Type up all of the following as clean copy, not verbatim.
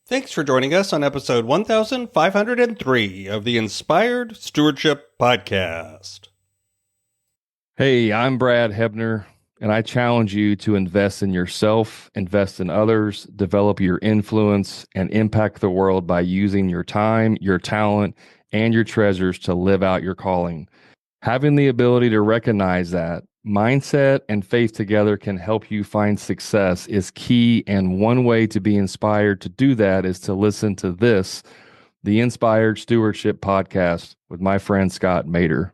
Thanks for joining us on episode 1503 of the Inspired Stewardship Podcast. Hey, I'm Brad Huebner, and I challenge you to invest in yourself, invest in others, develop your influence, and impact the world by using your time, your talent, and your treasures to live out your calling. Having the ability to recognize that mindset and faith together can help you find success is key, and one way to be inspired to do that is to listen to this, the Inspired Stewardship Podcast with my friend Scott Mater.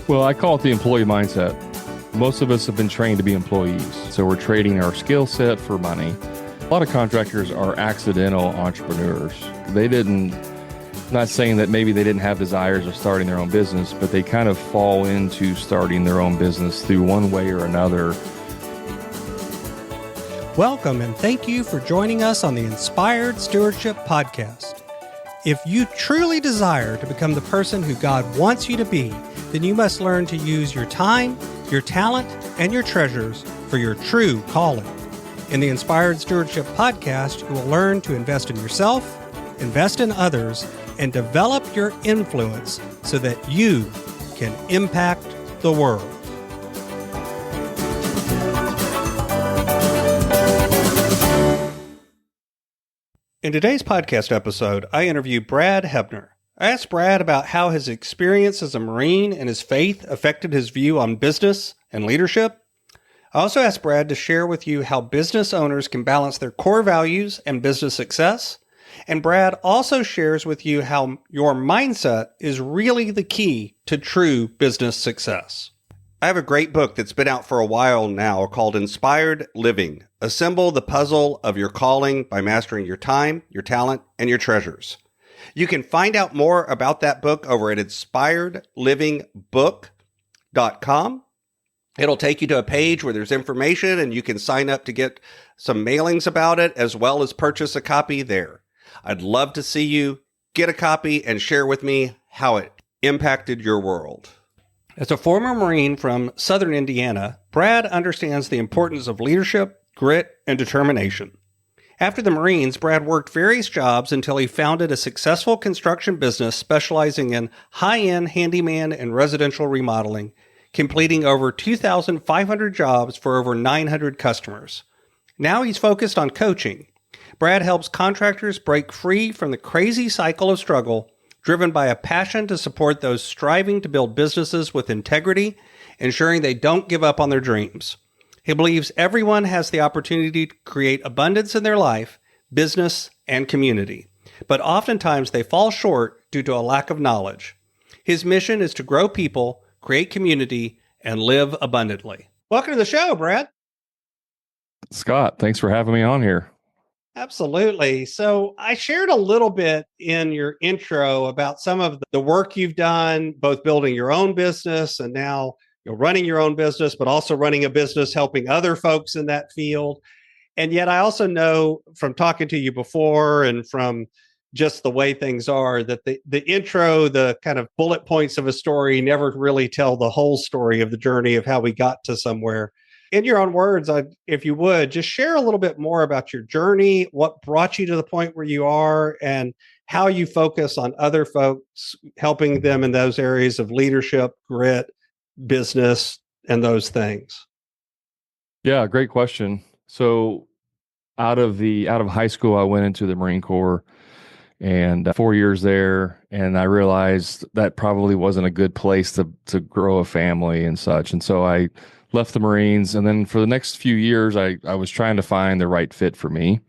Well, I call it the employee mindset. Most of us have been trained to be employees, so we're trading our skill set for money. A lot of contractors are accidental entrepreneurs. Not saying that maybe they didn't have desires of starting their own business, but they kind of fall into starting their own business through one way or another. Welcome and thank you for joining us on the Inspired Stewardship Podcast. If you truly desire to become the person who God wants you to be, then you must learn to use your time, your talent, and your treasures for your true calling. In the Inspired Stewardship Podcast, you will learn to invest in yourself, invest in others, and develop your influence so that you can impact the world. In today's podcast episode, I interview Brad Huebner. I asked Brad about how his experience as a Marine and his faith affected his view on business and leadership. I also asked Brad to share with you how business owners can balance their core values and business success. And Brad also shares with you how your mindset is really the key to true business success. I have a great book that's been out for a while now called Inspired Living. Assemble the puzzle of your calling by mastering your time, your talent, and your treasures. You can find out more about that book over at inspiredlivingbook.com. It'll take you to a page where there's information and you can sign up to get some mailings about it as well as purchase a copy there. I'd love to see you get a copy and share with me how it impacted your world. As a former Marine from Southern Indiana, Brad understands the importance of leadership, grit, and determination. After the Marines, Brad worked various jobs until he founded a successful construction business specializing in high-end handyman and residential remodeling, completing over 2,500 jobs for over 900 customers. Now he's focused on coaching. Brad helps contractors break free from the crazy cycle of struggle, driven by a passion to support those striving to build businesses with integrity, ensuring they don't give up on their dreams. He believes everyone has the opportunity to create abundance in their life, business, and community, but oftentimes they fall short due to a lack of knowledge. His mission is to grow people, create community, and live abundantly. Welcome to the show, Brad. Scott, thanks for having me on here. Absolutely. So I shared a little bit in your intro about some of the work you've done, both building your own business and now running your own business, but also running a business helping other folks in that field. And yet I also know from talking to you before and from just the way things are that the intro, the kind of bullet points of a story never really tell the whole story of the journey of how we got to somewhere. In your own words, if you would, just share a little bit more about your journey, what brought you to the point where you are, and how you focus on other folks, helping them in those areas of leadership, grit, business, and those things. Yeah, great question. So out of high school, I went into the Marine Corps and 4 years there, and I realized that probably wasn't a good place to grow a family and such. And so I left the Marines, and then for the next few years, I was trying to find the right fit for me.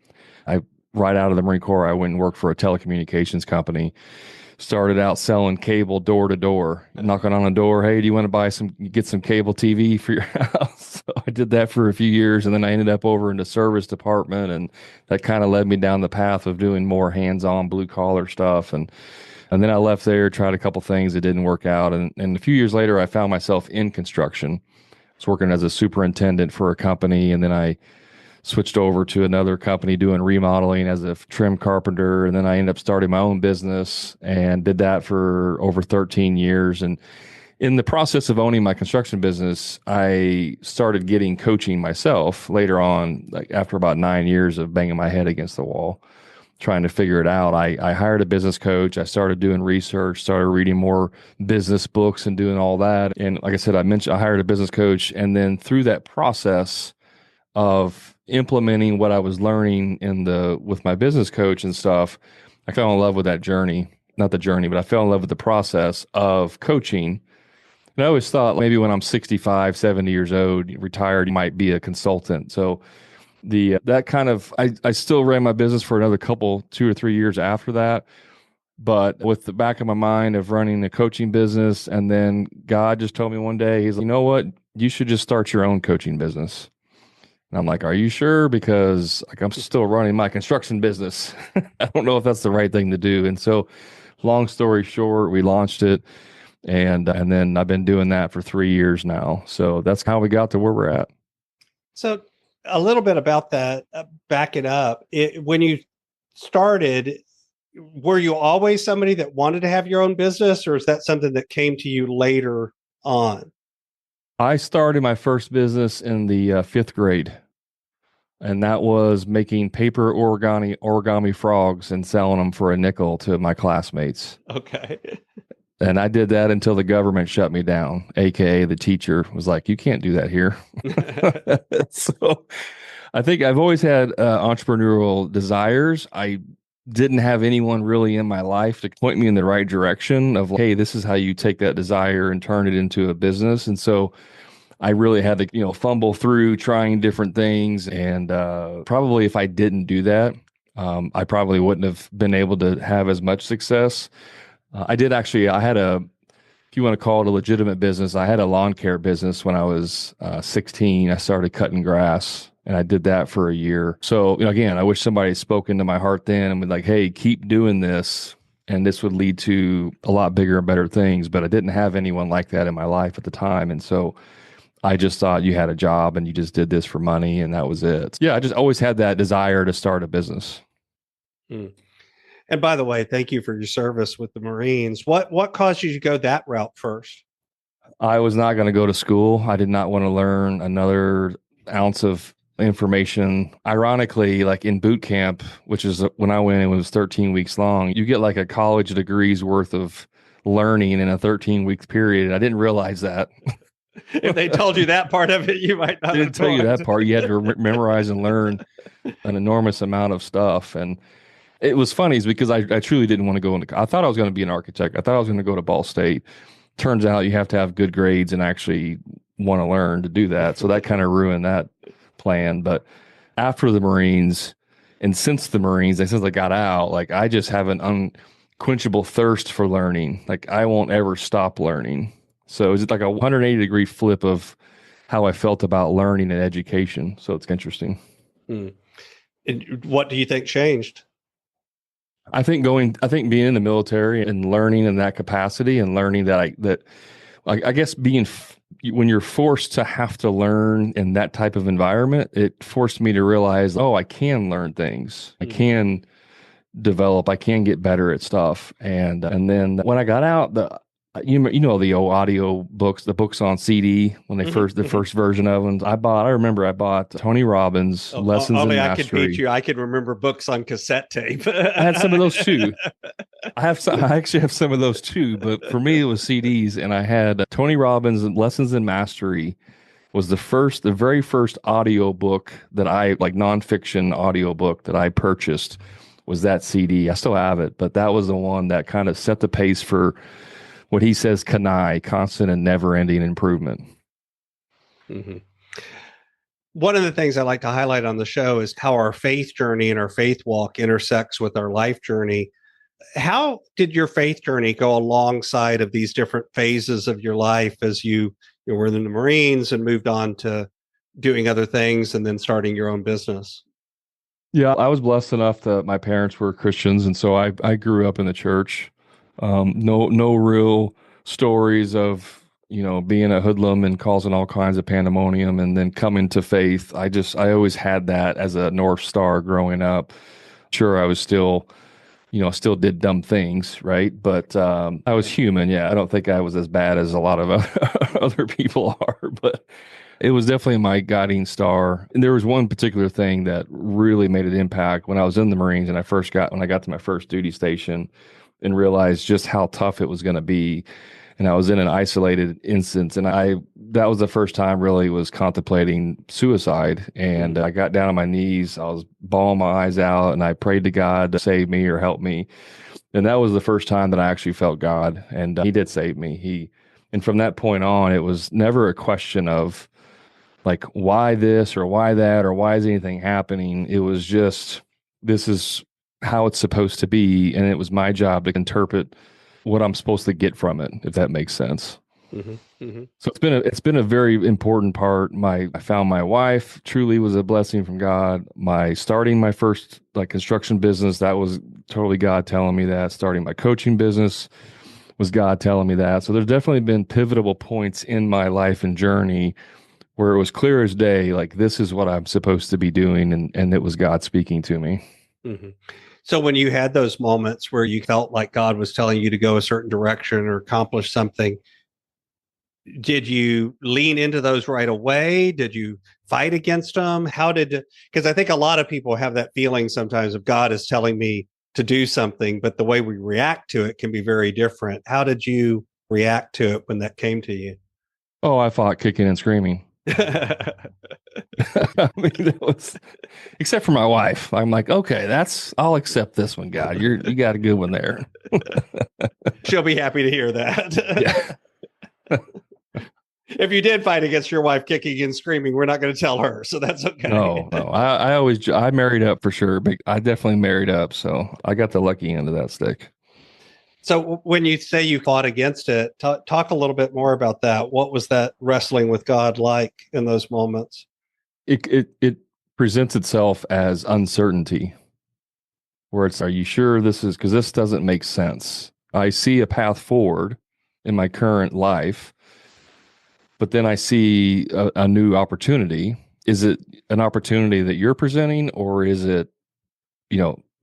Right out of the Marine Corps, I went and worked for a telecommunications company. Started out selling cable door to door, knocking on a door. Hey, do you want to get some cable TV for your house? So I did that for a few years, and then I ended up over in the service department, and that kind of led me down the path of doing more hands-on blue collar stuff. And then I left there, tried a couple things that didn't work out, and a few years later, I found myself in construction. I was working as a superintendent for a company, and then I switched over to another company doing remodeling as a trim carpenter. And then I ended up starting my own business and did that for over 13 years. And In the process of owning my construction business, I started getting coaching myself later on, like after about 9 years of banging my head against the wall, trying to figure it out. I hired a business coach. I started doing research, started reading more business books and doing all that. And like I said, I hired a business coach. And then through that process of implementing what I was learning with my business coach and stuff, I fell in love with that journey. Not the journey, but I fell in love with the process of coaching. And I always thought maybe when I'm 65, 70 years old, retired, you might be a consultant. So that kind of I still ran my business for another couple 2 or 3 years after that, but with the back of my mind of running a coaching business, and then God just told me one day, he's like, you know what, you should just start your own coaching business. And I'm like, are you sure? Because like I'm still running my construction business. I don't know if that's the right thing to do. And so long story short, we launched it, and then I've been doing that for 3 years now. So that's how we got to where we're at. So a little bit about that, back it up. When you started, were you always somebody that wanted to have your own business, or is that something that came to you later on? I started my first business in the fifth grade, and that was making paper origami frogs and selling them for a nickel to my classmates. Okay. And I did that until the government shut me down, aka the teacher was like, "You can't do that here." So I think I've always had entrepreneurial desires. I didn't have anyone really in my life to point me in the right direction of, hey, this is how you take that desire and turn it into a business. And so I really had to, fumble through trying different things. And probably if I didn't do that, I probably wouldn't have been able to have as much success. I had if you want to call it a legitimate business, I had a lawn care business when I was 16. I started cutting grass, and I did that for a year. So, again, I wish somebody had spoken to my heart then and was like, hey, keep doing this, and this would lead to a lot bigger and better things. But I didn't have anyone like that in my life at the time. And so I just thought you had a job and you just did this for money, and that was it. Yeah, I just always had that desire to start a business. Hmm. And by the way, thank you for your service with the Marines. What caused you to go that route first? I was not going to go to school. I did not want to learn another ounce of information. Ironically, like in boot camp, which is when I went, it was 13 weeks long. You get like a college degree's worth of learning in a 13-week period. I didn't realize that. If they told you that part of it, you might not. They didn't tell you that part. You had to memorize and learn an enormous amount of stuff. And it was funny is because I truly didn't want to go into, I thought I was going to be an architect. I thought I was going to go to Ball State. Turns out you have to have good grades and actually want to learn to do that. So that kind of ruined that plan. But after the Marines and since I got out, like I just have an unquenchable thirst for learning. Like I won't ever stop learning. So it's like a 180-degree flip of how I felt about learning and education. So it's interesting. And what do you think changed? I think being in the military and learning in that capacity and learning that I guess when you're forced to have to learn in that type of environment, it forced me to realize, oh, I can learn things. I can develop. I can get better at stuff. And then when I got out, the old audio books, the books on CD when they the first version of them. I remember I bought Tony Robbins' Lessons in Mastery. I could beat you. I could remember books on cassette tape. I had some of those too. I actually have some of those too, but for me it was CDs, and I had Tony Robbins' Lessons in Mastery was the very first audio book that I like nonfiction audio book that I purchased was that CD. I still have it, but that was the one that kind of set the pace for what he says, CANI, constant and never-ending improvement. Mm-hmm. One of the things I like to highlight on the show is how our faith journey and our faith walk intersects with our life journey. How did your faith journey go alongside of these different phases of your life as you were in the Marines and moved on to doing other things and then starting your own business? Yeah, I was blessed enough that my parents were Christians, and so I grew up in the church. No real stories of, being a hoodlum and causing all kinds of pandemonium and then coming to faith. I always had that as a North Star growing up. Sure, I was still still did dumb things, right? But I was human. Yeah, I don't think I was as bad as a lot of other people are, but it was definitely my guiding star. And there was one particular thing that really made an impact when I was in the Marines and when I got to my first duty station and realized just how tough it was going to be. And I was in an isolated instance, and that was the first time really was contemplating suicide. And I got down on my knees, I was bawling my eyes out, and I prayed to God to save me or help me. And that was the first time that I actually felt God, and He did save me. And from that point on, it was never a question of like why this or why that or why is anything happening. It was just this is how it's supposed to be, and it was my job to interpret what I'm supposed to get from it, if that makes sense. Mm-hmm. Mm-hmm. So it's been a very important part. I found my wife truly was a blessing from God. Starting my first like construction business, that was totally God telling me that. Starting my coaching business was God telling me that. So there's definitely been pivotal points in my life and journey where it was clear as day, like this is what I'm supposed to be doing, and it was God speaking to me. Mm-hmm. So when you had those moments where you felt like God was telling you to go a certain direction or accomplish something, did you lean into those right away? Did you fight against them? Because I think a lot of people have that feeling sometimes of God is telling me to do something, but the way we react to it can be very different. How did you react to it when that came to you? Oh, I fought kicking and screaming. I mean, except for my wife. I'm like, okay, I'll accept this one, God. You got a good one there. She'll be happy to hear that. Yeah. If you did fight against your wife kicking and screaming, we're not going to tell her. So that's okay. No. I married up for sure, but I definitely married up. So I got the lucky end of that stick. So when you say you fought against it, talk a little bit more about that. What was that wrestling with God like in those moments? It presents itself as uncertainty, where are you sure this is, because this doesn't make sense. I see a path forward in my current life, but then I see a new opportunity. Is it an opportunity that you're presenting, or is it,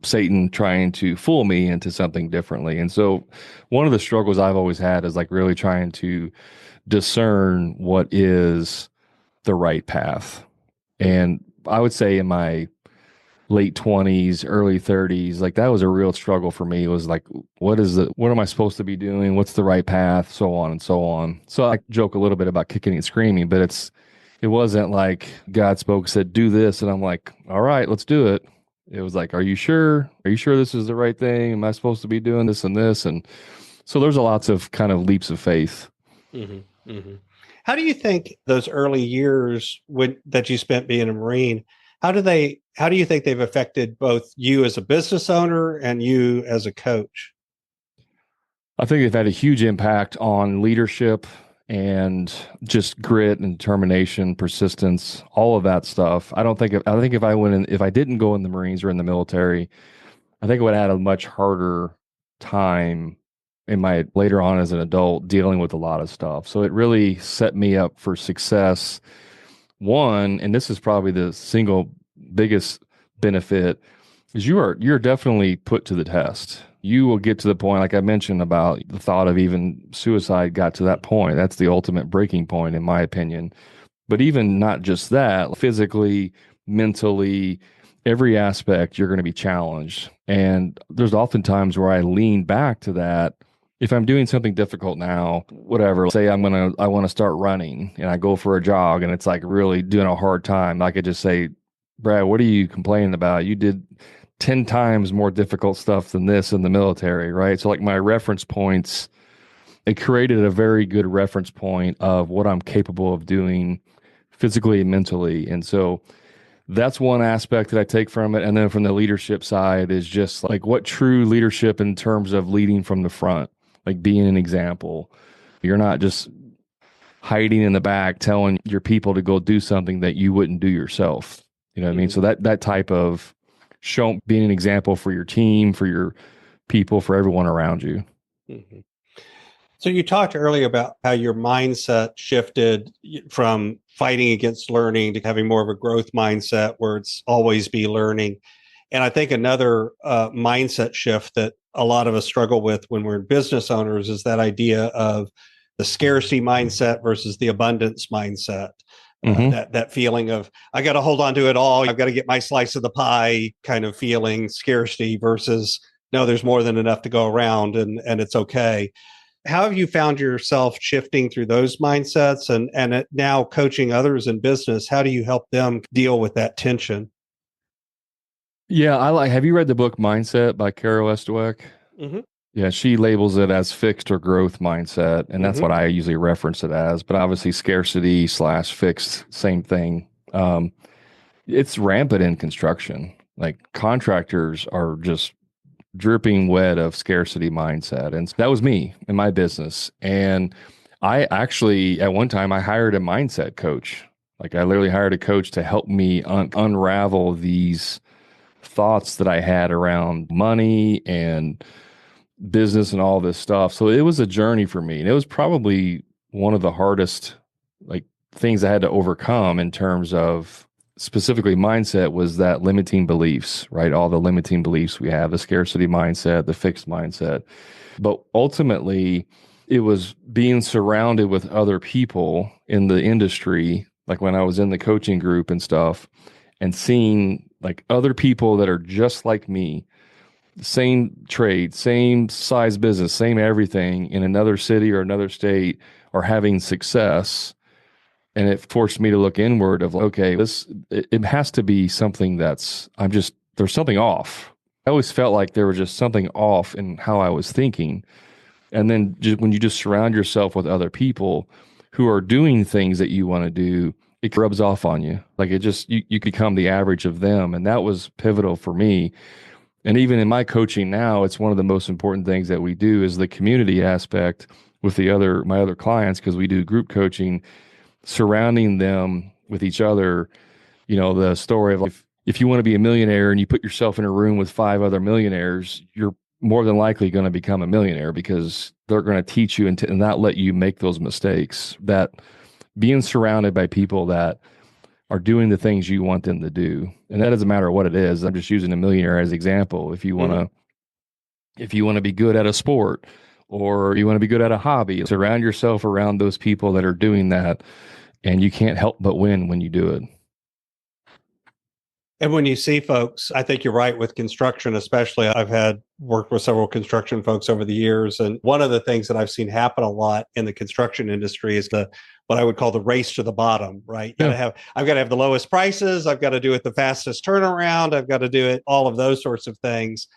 Satan trying to fool me into something differently? And so one of the struggles I've always had is like really trying to discern what is the right path. And I would say in my late 20s, early 30s, like that was a real struggle for me. It was like, what am I supposed to be doing? What's the right path? So on and so on. So I joke a little bit about kicking and screaming, but it wasn't like God said, do this. And I'm like, all right, let's do it. It was like, are you sure? Are you sure this is the right thing? Am I supposed to be doing this and this? And so there's a lots of kind of leaps of faith. Mm-hmm. Mm-hmm. How do you think those early years that you spent being a Marine, how do you think they've affected both you as a business owner and you as a coach? I think they've had a huge impact on leadership and just grit and determination, persistence, all of that stuff. I think if I didn't go in the Marines or in the military, I think I would have had a much harder time in my later on as an adult dealing with a lot of stuff. So it really set me up for success. One, and this is probably the single biggest benefit, is you're definitely put to the test. You will get to the point, like I mentioned about the thought of even suicide got to that point. That's the ultimate breaking point, in my opinion. But even not just that, physically, mentally, every aspect, you're going to be challenged. And there's often times where I lean back to that. If I'm doing something difficult now, whatever, say I want to start running and I go for a jog and it's like really doing a hard time, I could just say, Brad, what are you complaining about? You did 10 times more difficult stuff than this in the military, right? So like my reference points, it created a very good reference point of what I'm capable of doing physically and mentally. And so that's one aspect that I take from it. And then from the leadership side is just like what true leadership in terms of leading from the front, like being an example. You're not just hiding in the back telling your people to go do something that you wouldn't do yourself. You know what I mean? So that type of being an example for your team, for your people, for everyone around you. Mm-hmm. So you talked earlier about how your mindset shifted from fighting against learning to having more of a growth mindset where it's always be learning. And I think another mindset shift that a lot of us struggle with when we're business owners is that idea of the scarcity mindset versus the abundance mindset. Hmm. That feeling of I got to hold on to it all. I've got to get my slice of the pie kind of feeling, scarcity versus no, there's more than enough to go around and it's okay. How have you found yourself shifting through those mindsets and now coaching others in business? How do you help them deal with that tension? Yeah, I like. Have you read the book Mindset by Carol Estweck? Mm-hmm. Yeah, she labels it as fixed or growth mindset, and that's Mm-hmm. what I usually reference it as. But obviously, scarcity slash fixed, same thing. It's rampant in construction. Like contractors are just dripping wet of scarcity mindset, and that was me in my business. And I actually, at one time, I hired a mindset coach. Like I literally hired a coach to help me unravel these thoughts that I had around money and business and all this stuff. So it was a journey for me. And it was probably one of the hardest like things I had to overcome in terms of specifically mindset was that limiting beliefs, right? All the limiting beliefs we have, the scarcity mindset, the fixed mindset. But ultimately, it was being surrounded with other people in the industry, like when I was in the coaching group and stuff, and seeing like other people that are just like me, same trade, same size business, same everything in another city or another state are having success. And it forced me to look inward of, okay, it has to be something there's something off. I always felt like there was just something off in how I was thinking. And then when you just surround yourself with other people who are doing things that you want to do, it rubs off on you. Like you become the average of them. And that was pivotal for me. And even in my coaching now, it's one of the most important things that we do is the community aspect with my other clients, because we do group coaching, surrounding them with each other. You know, the story of if you want to be a millionaire and you put yourself in a room with five other millionaires, you're more than likely going to become a millionaire because they're going to teach you and not let you make those mistakes. That being surrounded by people that are doing the things you want them to do. And that doesn't matter what it is. I'm just using a millionaire as an example. Mm-hmm. If you want to be good at a sport or you want to be good at a hobby, surround yourself around those people that are doing that, and you can't help but win when you do it. And when you see folks, I think you're right with construction, especially. I've had worked with several construction folks over the years. And one of the things that I've seen happen a lot in the construction industry is what I would call the race to the bottom, right? Yeah. I've got to have the lowest prices. I've got to do it the fastest turnaround. I've got to do it, all of those sorts of things.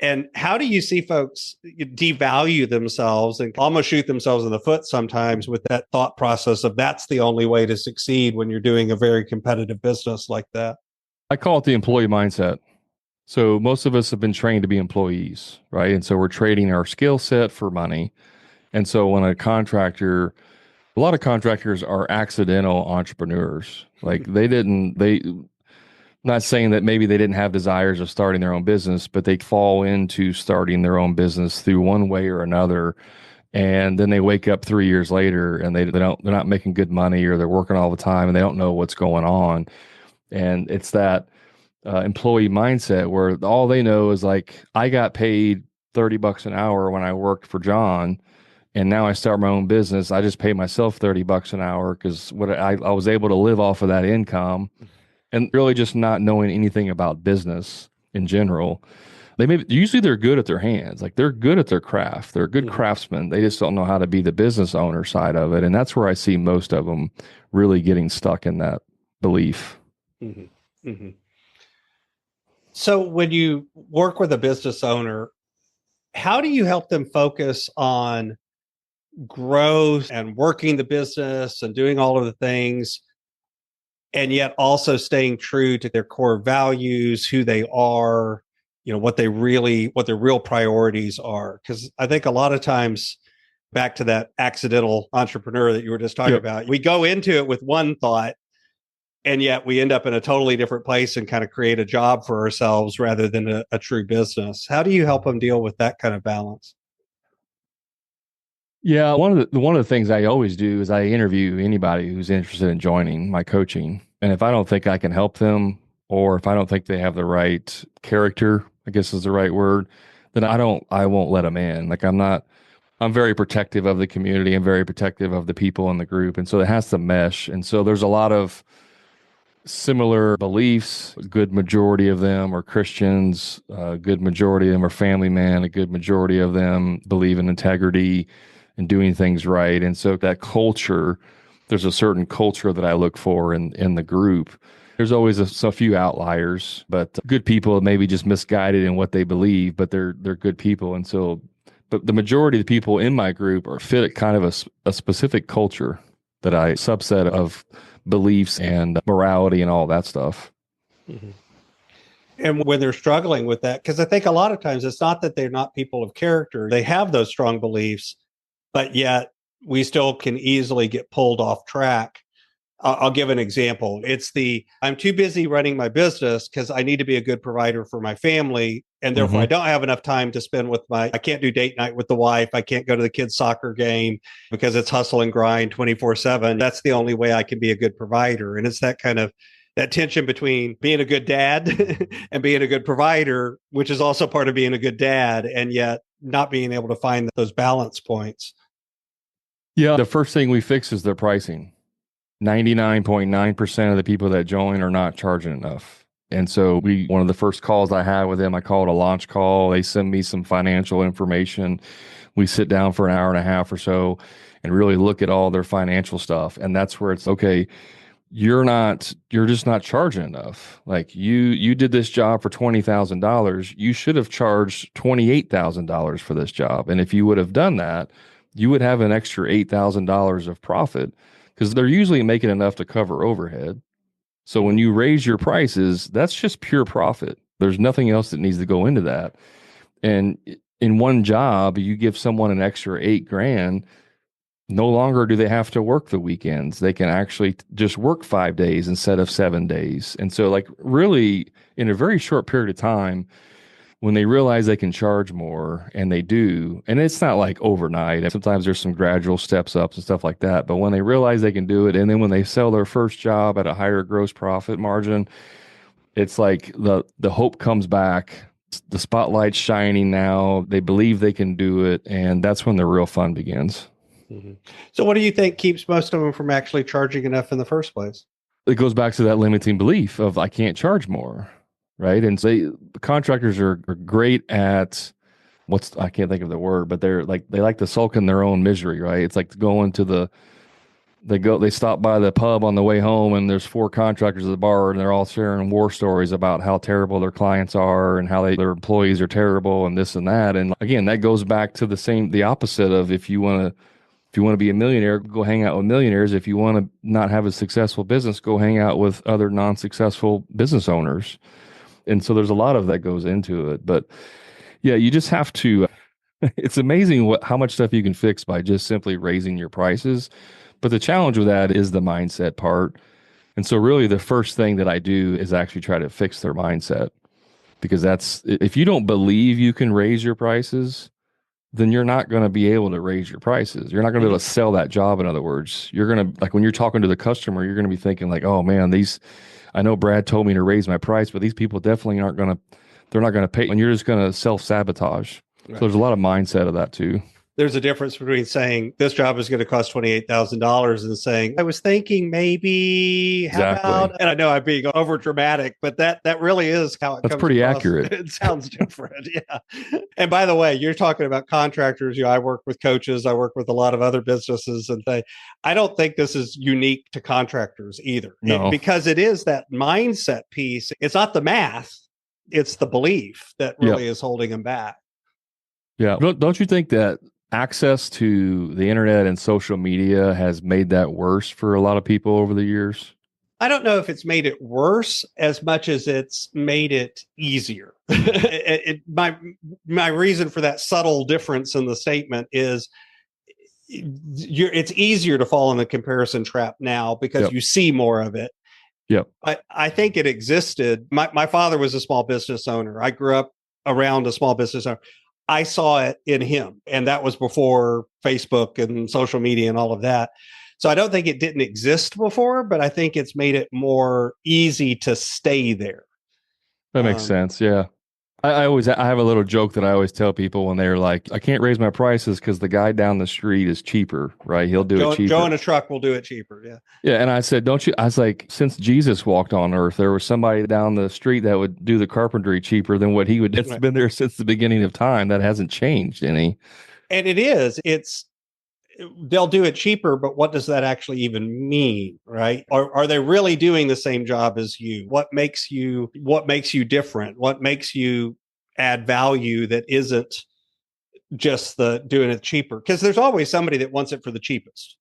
And how do you see folks devalue themselves and almost shoot themselves in the foot sometimes with that thought process of that's the only way to succeed when you're doing a very competitive business like that? I call it the employee mindset. So most of us have been trained to be employees, right? And so we're trading our skill set for money. And so when a lot of contractors are accidental entrepreneurs. Like not saying that maybe they didn't have desires of starting their own business, but they fall into starting their own business through one way or another. And then they wake up 3 years later and they're not making good money, or they're working all the time and they don't know what's going on. And it's that employee mindset where all they know is like, I got paid $30 an hour when I worked for John, and now I start my own business. I just pay myself $30 an hour because I was able to live off of that income, and really just not knowing anything about business in general. Usually they're good at their hands, like they're good at their craft. They're good Mm-hmm. craftsmen. They just don't know how to be the business owner side of it, and that's where I see most of them really getting stuck in that belief. Mm-hmm. Mm-hmm. So when you work with a business owner, how do you help them focus on growth and working the business and doing all of the things, and yet also staying true to their core values, who they are, what their real priorities are? Because I think a lot of times, back to that accidental entrepreneur that you were just talking Yep. about, we go into it with one thought and yet we end up in a totally different place and kind of create a job for ourselves rather than a true business. How do you help them deal with that kind of balance? Yeah, one of the things I always do is I interview anybody who's interested in joining my coaching. And if I don't think I can help them, or if I don't think they have the right character, I guess is the right word, then I won't let them in. Like I'm very protective of the community. I'm very protective of the people in the group. And so it has to mesh. And so there's a lot of similar beliefs. A good majority of them are Christians. A good majority of them are family men. A good majority of them believe in integrity and doing things right. And so that culture, there's a certain culture that I look for in the group. There's always a few outliers, but good people maybe just misguided in what they believe, but they're good people. And so, but the majority of the people in my group are fit at kind of a specific culture that I subset of beliefs and morality and all that stuff. Mhm. And when they're struggling with that, because I think a lot of times it's not that they're not people of character, they have those strong beliefs, but yet we still can easily get pulled off track. I'll give an example. I'm too busy running my business because I need to be a good provider for my family. And therefore, I don't have enough time to spend I can't do date night with the wife. I can't go to the kids' soccer game because it's hustle and grind 24/7. That's the only way I can be a good provider. And it's that tension between being a good dad and being a good provider, which is also part of being a good dad, and yet not being able to find those balance points. Yeah. The first thing we fix is their pricing. 99.9% of the people that join are not charging enough. And so one of the first calls I had with them, I call it a launch call. They send me some financial information. We sit down for an hour and a half or so and really look at all their financial stuff. And that's where it's okay. You're just not charging enough. Like you did this job for $20,000. You should have charged $28,000 for this job. And if you would have done that, you would have an extra $8,000 of profit because they're usually making enough to cover overhead. So when you raise your prices, that's just pure profit. There's nothing else that needs to go into that. And in one job, you give someone an extra 8 grand. No longer do they have to work the weekends. They can actually just work 5 days instead of 7 days. And so, like, really, in a very short period of time, when they realize they can charge more, and they do, and it's not like overnight. Sometimes there's some gradual steps ups and stuff like that. But when they realize they can do it, and then when they sell their first job at a higher gross profit margin, it's like the hope comes back. The spotlight's shining now. They believe they can do it, and that's when the real fun begins. Mm-hmm. So what do you think keeps most of them from actually charging enough in the first place? It goes back to that limiting belief of I can't charge more, right? And so contractors are great at I can't think of the word, but they like to sulk in their own misery, right? It's like going to they stop by the pub on the way home and there's 4 contractors at the bar and they're all sharing war stories about how terrible their clients are and how their employees are terrible and this and that. And again, that goes back to the opposite of if you want to be a millionaire, go hang out with millionaires. If you want to not have a successful business, go hang out with other non-successful business owners. And so there's a lot of that goes into it. But yeah, you just have to, it's amazing how much stuff you can fix by just simply raising your prices. But the challenge with that is the mindset part. And so really the first thing that I do is actually try to fix their mindset because if you don't believe you can raise your prices, then you're not going to be able to raise your prices. You're not going to be able to sell that job. In other words, you're going to, like, when you're talking to the customer, you're going to be thinking like, oh man, I know Brad told me to raise my price, but these people definitely they're not going to pay. And you're just going to self-sabotage. Right. So there's a lot of mindset of that too. There's a difference between saying this job is going to cost $28,000 and saying, I was thinking maybe, how about, and I know I'm being over dramatic, but that really is how it comes. That's pretty across. Accurate. It sounds different. Yeah. And by the way, you're talking about contractors. I work with coaches. I work with a lot of other businesses and things. I don't think this is unique to contractors either. No. Because it is that mindset piece. It's not the math. It's the belief that really is holding them back. Yeah. Don't you think that access to the internet and social media has made that worse for a lot of people over the years? I don't know if it's made it worse as much as it's made it easier. My reason for that subtle difference in the statement is it's easier to fall in the comparison trap now because you see more of it. Yep. I think it existed. My father was a small business owner. I grew up around a small business owner. I saw it in him, and that was before Facebook and social media and all of that. So I don't think it didn't exist before, but I think it's made it more easy to stay there. That makes sense. Yeah. I have a little joke that I always tell people when they're like, I can't raise my prices because the guy down the street is cheaper, right? He'll do it Joe cheaper. in a truck will do it cheaper. Yeah. Yeah. And I said, don't you? I was like, since Jesus walked on earth, there was somebody down the street that would do the carpentry cheaper than what he would. It's Right. been there since the beginning of time. That hasn't changed any. And they'll do it cheaper, but what does that actually even mean, right? Are they really doing the same job as you? What makes you different? What makes you add value that isn't just the doing it cheaper? Because there's always somebody that wants it for the cheapest.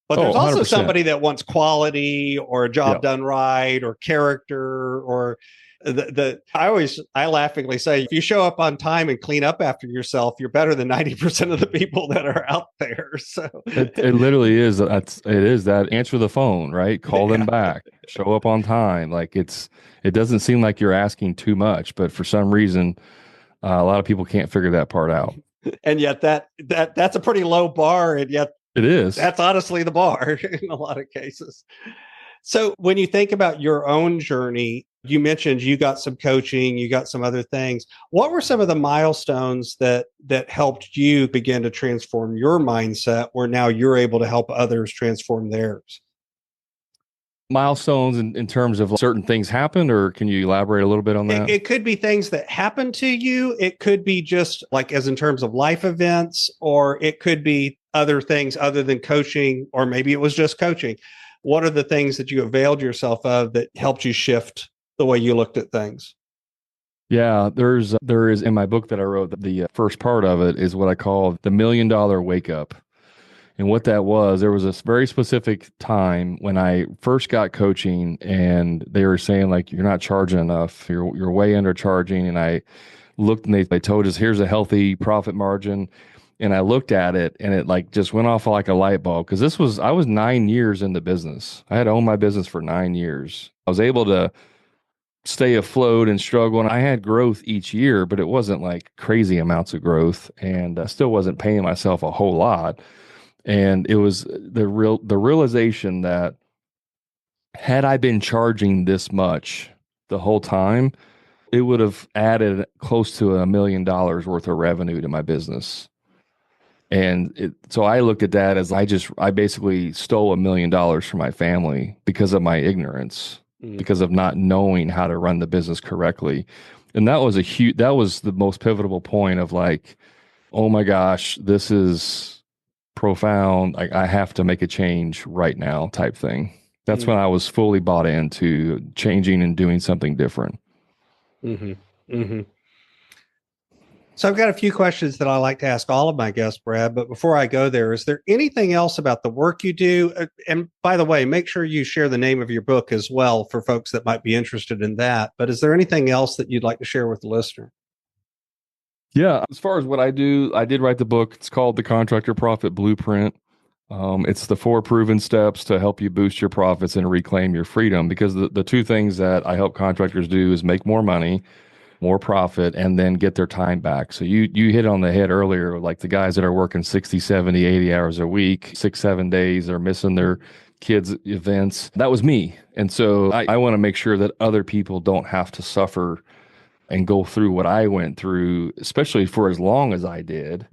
But there's also 100%. somebody that wants quality or a job Yep. done right or character or I laughingly say, if you show up on time and clean up after yourself, you're better than 90% of the people that are out there. So It literally is. It is that answer the phone, right? Call them yeah. back, show up on time. Like it doesn't seem like you're asking too much, but for some reason, a lot of people can't figure that part out. And yet that's a pretty low bar. And yet It is. that's honestly the bar in a lot of cases. So when you think about your own journey, you mentioned you got some coaching, you got some other things. What were some of the milestones that helped you begin to transform your mindset where now you're able to help others transform theirs? Milestones in terms of certain things happened, or can you elaborate a little bit on that? It could be things that happen to you. It could be just like as in terms of life events, or it could be other things other than coaching, or maybe it was just coaching. What are the things that you availed yourself of that helped you shift the way you looked at things? Yeah, there is in my book that I wrote, the first part of it is what I call the $1,000,000 wake up. And what that was, there was a very specific time when I first got coaching and they were saying like, you're not charging enough. You're way undercharging. And I looked and they told us, here's a healthy profit margin. And I looked at it and it like just went off like a light bulb. Cause I was 9 years in the business. I had owned my business for 9 years. I was able to stay afloat and struggle. And I had growth each year, but it wasn't like crazy amounts of growth. And I still wasn't paying myself a whole lot. And it was the realization that had I been charging this much the whole time, it would have added close to $1,000,000 worth of revenue to my business. And so I looked at that as I basically stole $1,000,000 from my family because of my ignorance, because of not knowing how to run the business correctly. And that was that was the most pivotal point of like, oh my gosh, this is profound. I have to make a change right now type thing. That's when I was fully bought into changing and doing something different. Mm-hmm. Mm-hmm. So I've got a few questions that I like to ask all of my guests, Brad. But before I go there, is there anything else about the work you do? And by the way, make sure you share the name of your book as well for folks that might be interested in that. But is there anything else that you'd like to share with the listener? Yeah, as far as what I do, I did write the book. It's called The Contractor Profit Blueprint. It's the 4 proven steps to help you boost your profits and reclaim your freedom. Because the two things that I help contractors do is make more money, more profit, and then get their time back. So you hit on the head earlier, like the guys that are working 60, 70, 80 hours a week, 6, 7 days, are missing their kids' events. That was me. And so I want to make sure that other people don't have to suffer and go through what I went through, especially for as long as I did.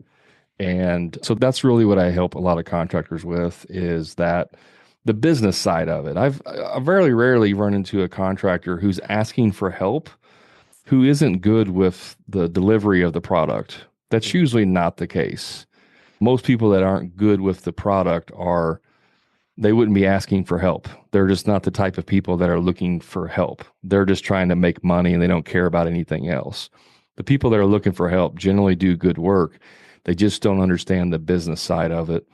And so that's really what I help a lot of contractors with, is that the business side of it. I very rarely run into a contractor who's asking for help who isn't good with the delivery of the product. That's usually not the case. Most people that aren't good with the product they wouldn't be asking for help. They're just not the type of people that are looking for help. They're just trying to make money and they don't care about anything else. The people that are looking for help generally do good work. They just don't understand the business side of it.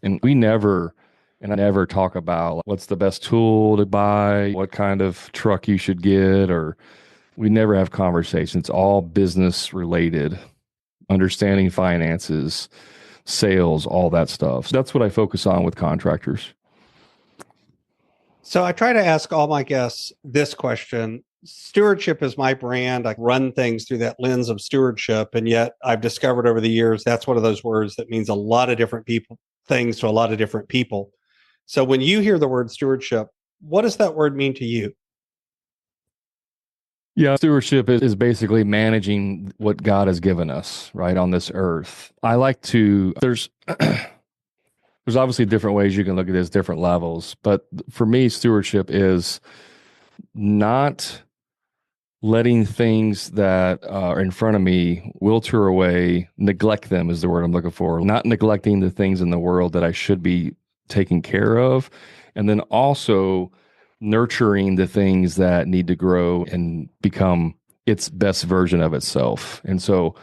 And I never talk about what's the best tool to buy, what kind of truck you should get, or we never have conversations. It's all business related, understanding finances, sales, all that stuff. So that's what I focus on with contractors. So I try to ask all my guests this question. Stewardship is my brand. I run things through that lens of stewardship. And yet I've discovered over the years, that's one of those words that means a lot of different things to a lot of different people. So when you hear the word stewardship, what does that word mean to you? Yeah, stewardship is basically managing what God has given us, right, on this earth. I like to, there's obviously different ways you can look at this, different levels, but for me, stewardship is not letting things that are in front of me wilter away, neglect them is the word I'm looking for. Not neglecting the things in the world that I should be taking care of. And then also nurturing the things that need to grow and become its best version of itself. And so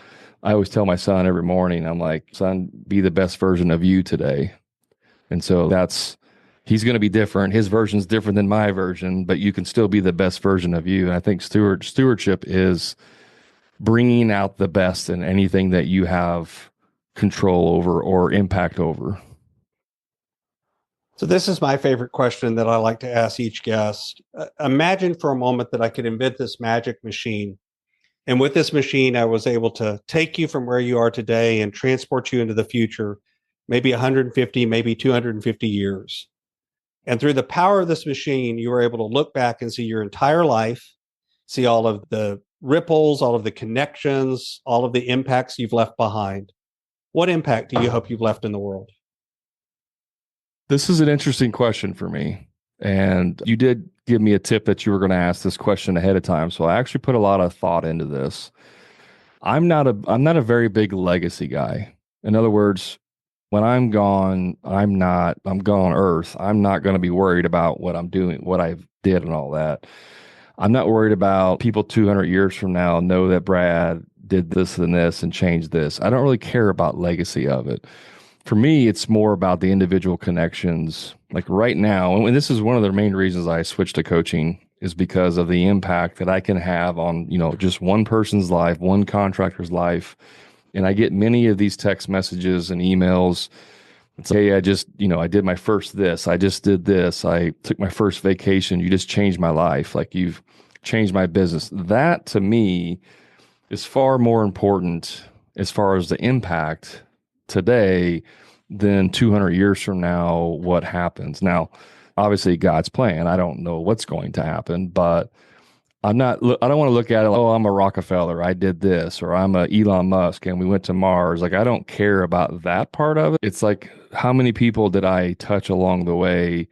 I always tell my son every morning, I'm like, son, be the best version of you today. And so he's going to be different. His version's different than my version, but you can still be the best version of you. And I think stewardship is bringing out the best in anything that you have control over or impact over. So this is my favorite question that I like to ask each guest. Imagine for a moment that I could invent this magic machine. And with this machine, I was able to take you from where you are today and transport you into the future, maybe 150, maybe 250 years. And through the power of this machine, you were able to look back and see your entire life, see all of the ripples, all of the connections, all of the impacts you've left behind. What impact do you hope you've left in the world? This is an interesting question for me. And you did give me a tip that you were going to ask this question ahead of time. So I actually put a lot of thought into this. I'm not a very big legacy guy. In other words, when I'm gone, I'm gone on earth. I'm not going to be worried about what I'm doing, what I did and all that. I'm not worried about people 200 years from now know that Brad did this and this and changed this. I don't really care about legacy of it. For me, it's more about the individual connections. Like right now, and this is one of the main reasons I switched to coaching is because of the impact that I can have on, just one person's life, one contractor's life. And I get many of these text messages and emails. It's like, hey, I did my first this. I just did this. I took my first vacation. You just changed my life. Like you've changed my business. That to me is far more important as far as the impact today than 200 years from now, what happens. Now, obviously God's plan. I don't know what's going to happen, but I don't want to look at it like, oh, I'm a Rockefeller, I did this, or I'm a Elon Musk and we went to Mars. Like, I don't care about that part of it. It's like, how many people did I touch along the way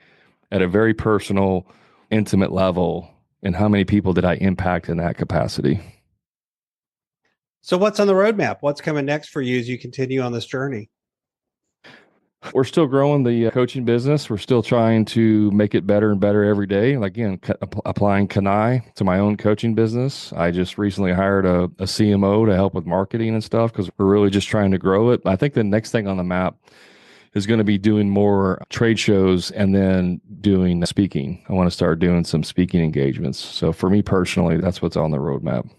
at a very personal, intimate level? And how many people did I impact in that capacity? So what's on the roadmap? What's coming next for you as you continue on this journey? We're still growing the coaching business. We're still trying to make it better and better every day. Again, applying Kanai to my own coaching business. I just recently hired a CMO to help with marketing and stuff because we're really just trying to grow it. I think the next thing on the map is going to be doing more trade shows and then doing speaking. I want to start doing some speaking engagements. So for me personally, that's what's on the roadmap.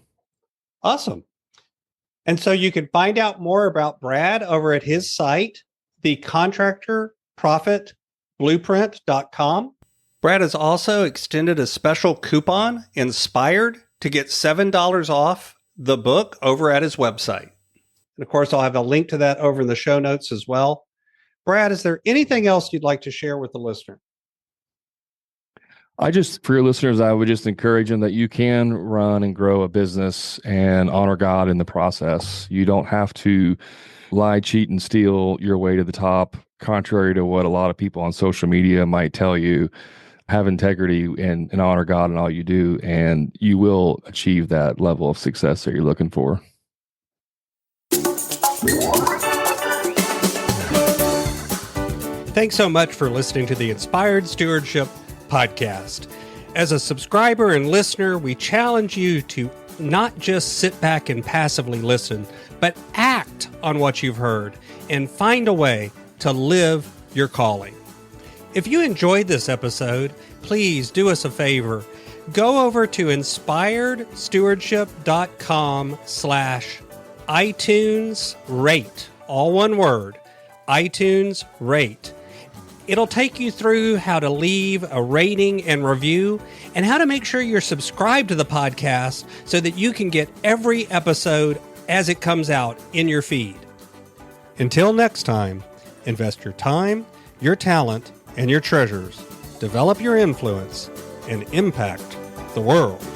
Awesome. And so you can find out more about Brad over at his site, thecontractorprofitblueprint.com. Brad has also extended a special coupon, Inspired, to get $7 off the book over at his website. And of course, I'll have a link to that over in the show notes as well. Brad, is there anything else you'd like to share with the listener? For your listeners, I would just encourage them that you can run and grow a business and honor God in the process. You don't have to lie, cheat, and steal your way to the top, contrary to what a lot of people on social media might tell you. Have integrity and honor God in all you do, and you will achieve that level of success that you're looking for. Thanks so much for listening to the Inspired Stewardship podcast. As a subscriber and listener, we challenge you to not just sit back and passively listen, but act on what you've heard and find a way to live your calling. If you enjoyed this episode, please do us a favor. Go over to inspiredstewardship.com/iTunes rate, all one word, iTunes rate. It'll take you through how to leave a rating and review and how to make sure you're subscribed to the podcast so that you can get every episode as it comes out in your feed. Until next time, invest your time, your talent, and your treasures, develop your influence, and impact the world.